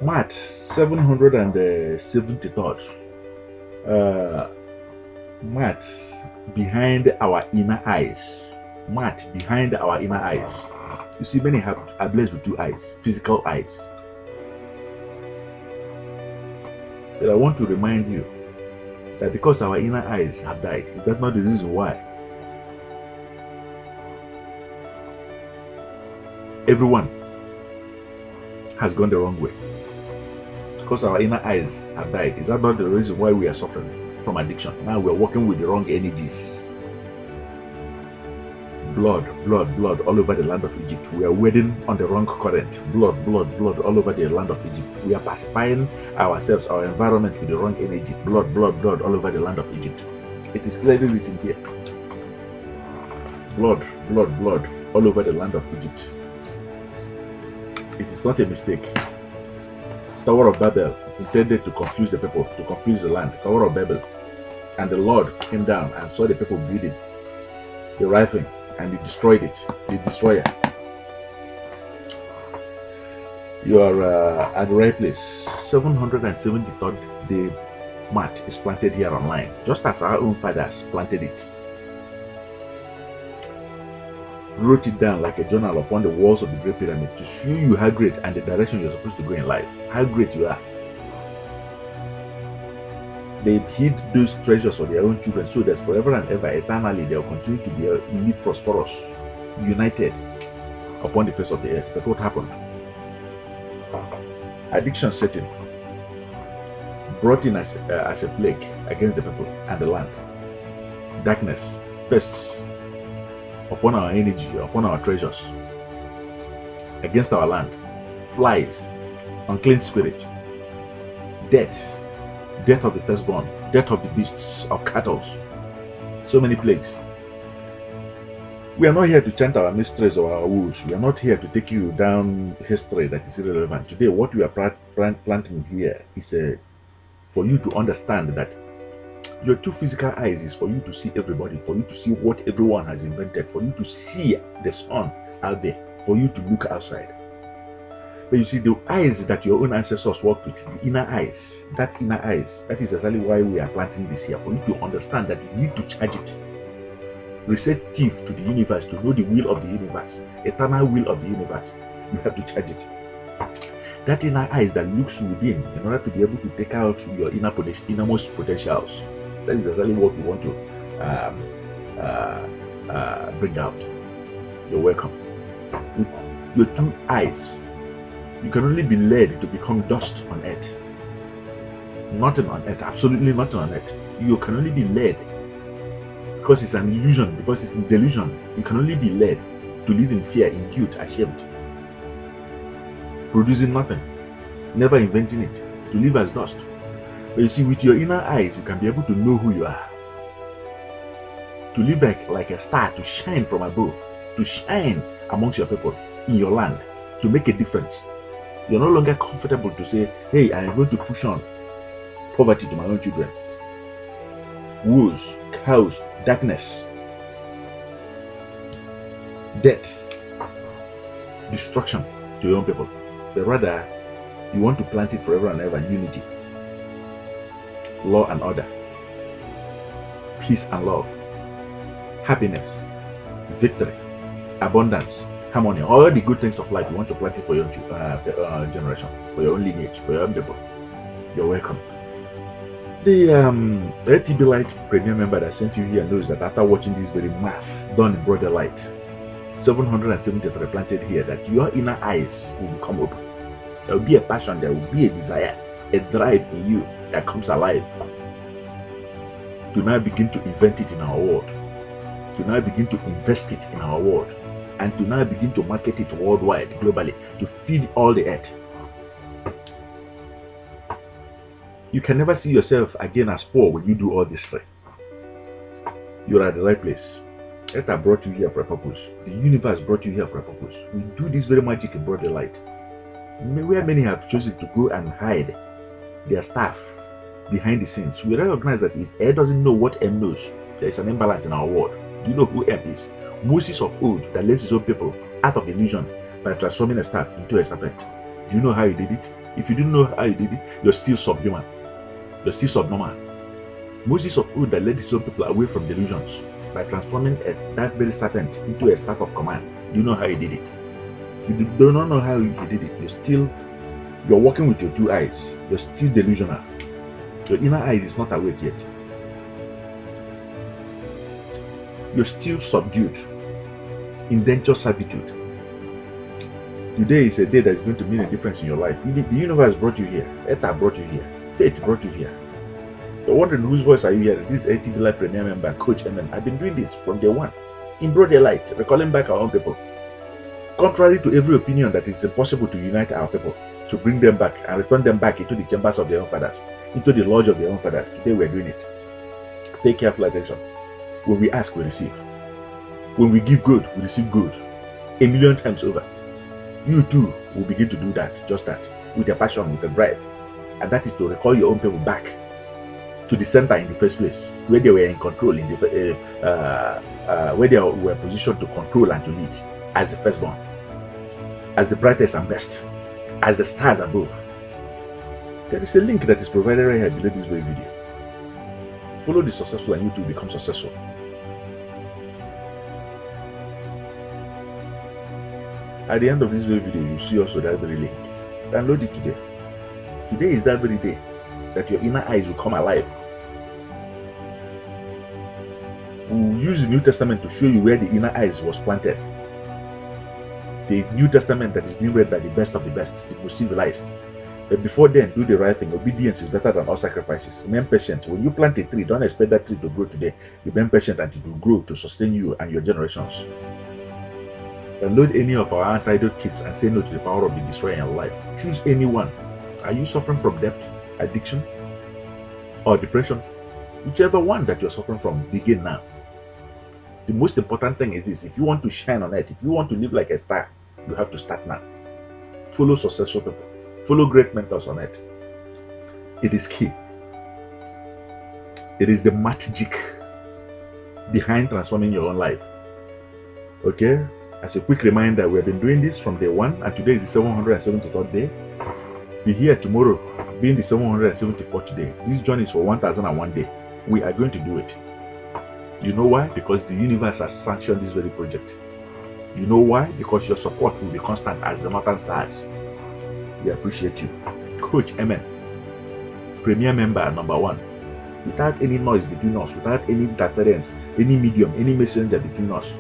Maat 773rd. Maat behind our inner eyes. Maat behind our inner eyes. You see, many are blessed with two eyes, physical eyes. But I want to remind you that because our inner eyes have died, is that not the reason why everyone has gone the wrong way? Because our inner eyes have died, is that not the reason why we are suffering from addiction? Now we are working with the wrong energies. Blood, blood, blood all over the land of Egypt. We are wading on the wrong current. Blood, blood, blood all over the land of Egypt. We are pacifying ourselves, our environment with the wrong energy. Blood, blood, blood all over the land of Egypt. It is clearly written here. Blood, blood, blood all over the land of Egypt. It is not a mistake. Tower of Babel intended to confuse the people, to confuse the land. Tower of Babel. And the Lord came down and saw the people bleeding. The right thing. And he destroyed it. The destroyer. You are at the right place. 773rd day Maat is planted here online, just as our own fathers planted it. Wrote it down like a journal upon the walls of the Great Pyramid to show you how great and the direction you're supposed to go in life. How great you are. They hid those treasures for their own children so that forever and ever, eternally, they'll continue to live prosperous, united upon the face of the earth. But what happened? Addiction set in, brought in as a plague against the people and the land. Darkness, pests upon our energy, upon our treasures, against our land. Flies, unclean spirit, death. Death of the firstborn, death of the beasts, of cattle. So many plagues. We are not here to chant our mysteries or our woes. We are not here to take you down history that is irrelevant. Today, what we are planting here is for you to understand that your two physical eyes is for you to see everybody, for you to see what everyone has invented, for you to see the sun out there, for you to look outside. But you see, the eyes that your own ancestors worked with, the inner eyes, that is exactly why we are planting this here, for you to understand that you need to charge it. Receptive to the universe, to know the will of the universe, eternal will of the universe. You have to charge it. That inner eyes that looks within in order to be able to take out your innermost potentials. That is exactly what we want to bring out. You're welcome. With your two eyes, you can only be led to become dust on earth. Nothing on earth, absolutely nothing on earth. You can only be led because it's an illusion, because it's a delusion. You can only be led to live in fear, in guilt, ashamed, producing nothing, never inventing it, to live as dust. But you see, with your inner eyes, you can be able to know who you are, to live like a star, to shine from above, to shine amongst your people, in your land, to make a difference. You're no longer comfortable to say, hey, I am going to push on poverty to my own children, woes, chaos, darkness, death, destruction to your own people. But rather, you want to plant it forever and ever, unity, law and order, peace and love, happiness, victory, abundance, harmony, all the good things of life. You want to plant it for your generation, for your own lineage, for your own people. You're welcome. The LTBLIGHT premium member that sent you here knows that after watching this very math done in broader light, 773 planted here, that your inner eyes will become open. There will be a passion, there will be a desire, a drive in you that comes alive to now begin to invent it in our world, to now begin to invest it in our world, and to now begin to market it worldwide, globally, to feed all the earth. You can never see yourself again as poor when you do all this thing. You're at the right place. Ether brought you here for a purpose. The universe brought you here for a purpose. We do this very magic in broad daylight, where many have chosen to go and hide their staff behind the scenes. We recognize that if air doesn't know what M knows, there is an imbalance in our world. Do you know who M is? Moses of old that led his own people out of illusion by transforming a staff into a serpent. Do you know how he did it? If you didn't know how he did it, you're still subhuman. You're still subnormal. Moses of old that led his own people away from delusions by transforming that very serpent into a staff of command. Do you know how he did it? If you do not know how he did it, you're walking with your two eyes. You're still delusional. Your inner eye is not awake yet. You're still subdued, indentured servitude. Today is a day that is going to mean a difference in your life. The universe brought you here. Eta brought you here. Fate brought you here. You're wondering whose voice are you hearing? This LTBLIGHT Premier member, COACHEMEN. I've been doing this from day one, in broad daylight, recalling back our own people. Contrary to every opinion that it's impossible to unite our people, to bring them back and return them back into the chambers of their own fathers, into the lodge of their own fathers. Today we're doing it. Pay careful attention. When we ask, we receive. When we give good, we receive good. 1,000,000 times over. You too will begin to do that, just that, with a passion, with a drive. And that is to recall your own people back to the center in the first place, where they were in control, where they were positioned to control and to lead, as the firstborn, as the brightest and best, as the stars above. There is a link that is provided right here below this very video. Follow the successful and you too become successful. At the end of this very video, you see also that very link. Download it today. Today is that very day that your inner eyes will come alive. We'll use the New Testament to show you where the inner eyes was planted. The New Testament that is being read by the best of the best, the most civilized. But before then, do the right thing. Obedience is better than all sacrifices. Remain patient. When you plant a tree, don't expect that tree to grow today. Remain patient and it will grow to sustain you and your generations. Download any of our antidote kits and say no to the power of the destroyer in your life. Choose any one. Are you suffering from debt, addiction, or depression? Whichever one that you're suffering from, begin now. The most important thing is this: if you want to shine on earth, if you want to live like a star, you have to start now. Follow successful people. Follow great mentors on earth. It is key. It is the magic behind transforming your own life. Okay? As a quick reminder, we have been doing this from day one, and today is the 773rd day. Be here tomorrow, being the 774th day. This journey is for 1001 day. We are going to do it. You know why? Because the universe has sanctioned this very project. You know why? Because your support will be constant as the northern stars. We appreciate you. COACHEMEN, Premier member #1. Without any noise between us, without any interference, any medium, any messenger between us,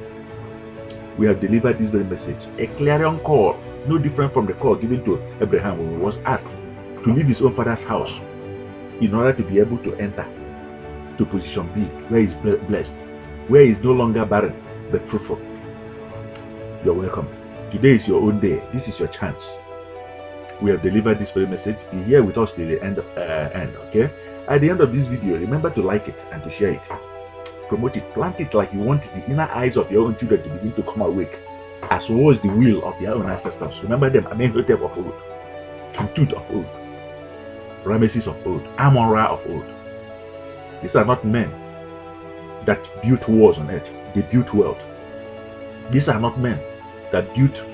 we have delivered this very message. A clarion call, no different from the call given to Abraham when he was asked to leave his own father's house in order to be able to enter to position B, where he is blessed, where he is no longer barren but fruitful. You're welcome. Today is your own day. This is your chance. We have delivered this very message. Be here with us till the end. Okay? At the end of this video, remember to like it and to share it. Promote it. Plant it like you want the inner eyes of your own children to begin to come awake, as was the will of their own ancestors. Remember them: ANKH of old, King Tut of old, RAMESIS of old, Amon-Ra of old. These are not men that built wars on earth. They built wealth. These are not men that built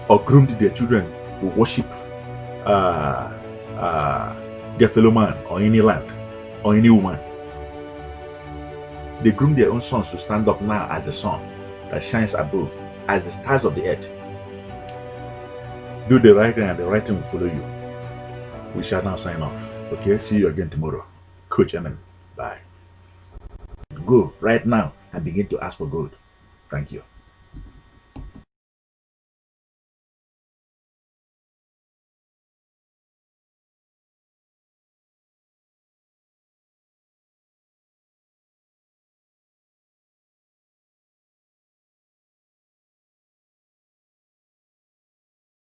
or groomed their children to worship their fellow man or any land or any woman. They groomed their own sons to stand up now as the sun that shines above, as the stars of the earth. Do the right thing and the right thing will follow you. We shall now sign off. Okay, see you again tomorrow. COACHEMEN. Bye. Go right now and begin to ask for good. Thank you.